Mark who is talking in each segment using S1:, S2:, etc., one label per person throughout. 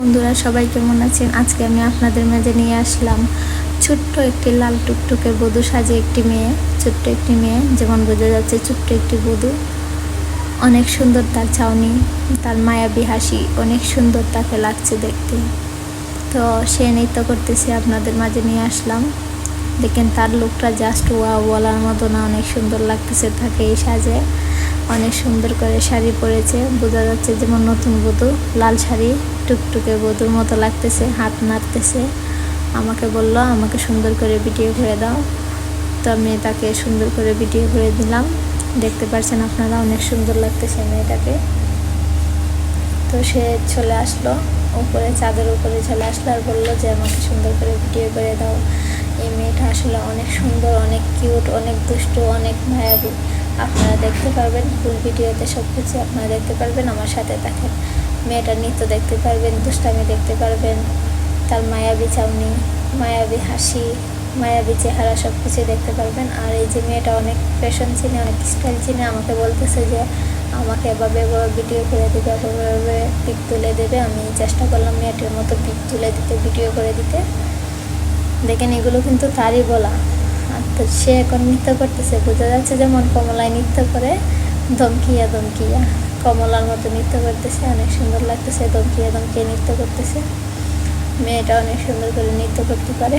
S1: বন্ধুরা সবাই কেমন আছেন? আজকে আমি আপনাদের মাঝে নিয়ে আসলাম ছোট্ট একটি লাল টুকটুকে বধূ সাজে একটি মেয়ে, ছোট্ট একটি মেয়ে, যেমন বোঝা যাচ্ছে ছোট্ট একটি বধূ। অনেক সুন্দর তার ছাউনি, তার মায়াবী হাসি অনেক সুন্দর তাকে লাগছে দেখতে। তো সে নৃত্য করতেছে, আপনাদের মাঝে নিয়ে আসলাম। দেখেন তার লুকটা জাস্ট ওয়াও, বলার মতো না, অনেক সুন্দর লাগতেছে তাকে এই সাজে। অনেক সুন্দর করে শাড়ি পরেছে, বোঝা যাচ্ছে যেমন নতুন বধূ। লাল শাড়ি, টুকটুকে বধূর মতো লাগতেছে, হাত নাড়তেছে। আমাকে বলল আমাকে সুন্দর করে ভিডিও করে দাও, তো আমি তাকে সুন্দর করে ভিডিও করে দিলাম। দেখতে পাচ্ছেন আপনারা, অনেক সুন্দর লাগতেছে মেয়েটাকে। তো সে চলে আসলো উপরে, চাঁদের উপরে চলে আসলো আর বললো যে আমাকে সুন্দর করে ভিডিও করে দাও। এই মেয়েটা আসলে অনেক সুন্দর, অনেক কিউট, অনেক দুষ্টু, অনেক মায়াবী। আপনারা দেখতে পারবেন ফুল ভিডিওতে, সব কিছু আপনারা দেখতে পারবেন। আমার সাথে থাকেন, মেয়েটার নৃত্য দেখতে পারবেন, দুষ্টামি দেখতে পারবেন, তার মায়াবী চাউনি, মায়াবী হাসি, মায়াবী চেহারা, সব কিছু দেখতে পারবেন। আর এই যে মেয়েটা অনেক ফ্যাশন চিনে, অনেক স্টাইল চিনে, আমাকে বলতেছে যে আমাকে এভাবে ভিডিও করে দেবে, এভাবে পিক তুলে দেবে। আমি চেষ্টা করলাম মেয়েটার মতো পিক তুলে দিতে, ভিডিও করে দিতে। দেখেন এগুলো কিন্তু তারই বলা। আর তো সে এখন নৃত্য করতেছে, বোঝা যাচ্ছে যেমন কমলায় নৃত্য করে, ধমকিয়া ধমকিয়া কমলার মতো নৃত্য করতেছে। অনেক সুন্দর লাগতেছে, ধমকিয়া ধমকিয়া নৃত্য করতেছে। মেয়েটা অনেক সুন্দর করে নৃত্য করতে পারে।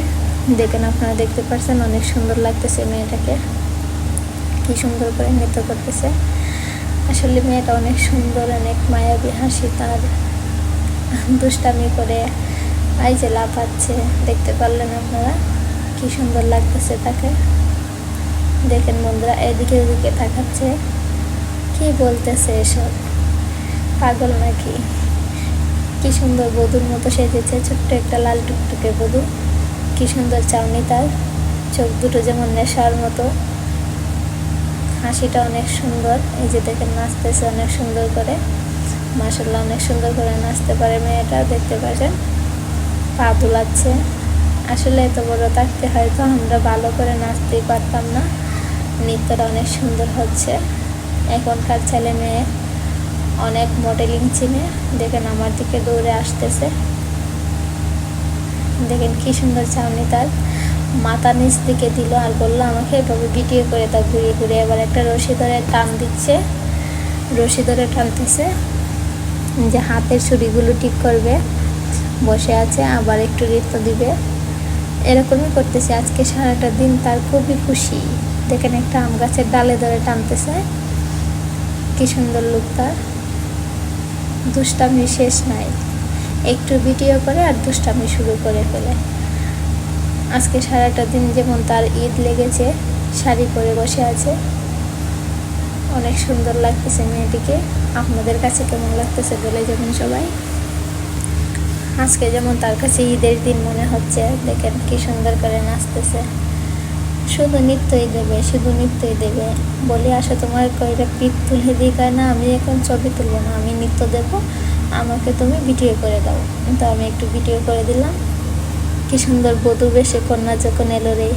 S1: দেখেন আপনারা দেখতে পাচ্ছেন, অনেক সুন্দর লাগতেছে মেয়েটাকে, কি সুন্দর করে নৃত্য করতেছে। আসলে মেয়েটা অনেক সুন্দর, অনেক মায়াবী হাসি তার, দুষ্টামি করে এই যে লাফাচ্ছে, দেখতে পারলেন আপনারা, কি সুন্দর লাগতেছে তাকে। দেখেন বন্ধুরা, এদিকে ওদিকে তাকাচ্ছে, কি বলতেছে এসব, পাগল নাকি? কি সুন্দর বধূর মতো সেজেছে, ছোট্ট একটা লাল টুকটুকে বধূ। কি সুন্দর চাউনি তার, চোখ দুটো যেমন নেশার মতো, হাসিটা অনেক সুন্দর। এই যে দেখেন নাচতেছে অনেক সুন্দর করে, মাশাআল্লাহ অনেক সুন্দর করে নাচতে পারে মেয়েটা, দেখতে পাচ্ছেন পা দুলাচ্ছে। আসলে এত বড় থাকতে হয়তো আমরা ভালো করে নাচতেই পারতাম না। নৃত্যটা অনেক সুন্দর হচ্ছে। এখনকার ছেলে মেয়ে অনেক মডেলিং চিনে। দেখেন আমার দিকে দৌড়ে আসতেছে, দেখেন কি সুন্দর চাউনি তার। মাথা নিচ দিকে দিল আর বললো আমাকে এভাবে ভিডিও করে দাও ঘুরিয়ে ঘুরিয়ে। এবার একটা রশি ধরে টান দিচ্ছে, রশি ধরে টানতেছে যে হাতের ছুরিগুলো ঠিক করবে। বসে আছে, আবার একটু নৃত্য দিবে, এরকমই করতেছে আজকে সারাটা দিন। তার খুবই খুশি। দেখেন একটা আম গাছের ডালে ধরে টানতেছে, কি সুন্দর লুক তার। দুষ্টামি শেষ নাই, একটু ভিডিও করে আর দুষ্টামি শুরু করে ফেলে। আজকে সারাটা দিন যেমন তার ঈদ লেগেছে, শাড়ি পরে বসে আছে, অনেক সুন্দর লাগতেছে মেয়েটিকে। আপনাদের কাছে কেমন লাগতেছে বলে যাবেন সবাই। আজকে যেমন তার কাছে ঈদের দিন মনে হচ্ছে। দেখেন কি সুন্দর করে নাচতেছে, শুধু নৃত্যই দেবে, শুধু নৃত্যই দেবে। বলি আসো তোমার কয়টা পিক তুলে দিই, কয় না আমি এখন ছবি তুলবো না, আমি নৃত্য দেবো, আমাকে তুমি ভিডিও করে দাও। তো আমি একটু ভিডিও করে দিলাম। কি সুন্দর বধূ বেশে কন্যা যখন এলো রে।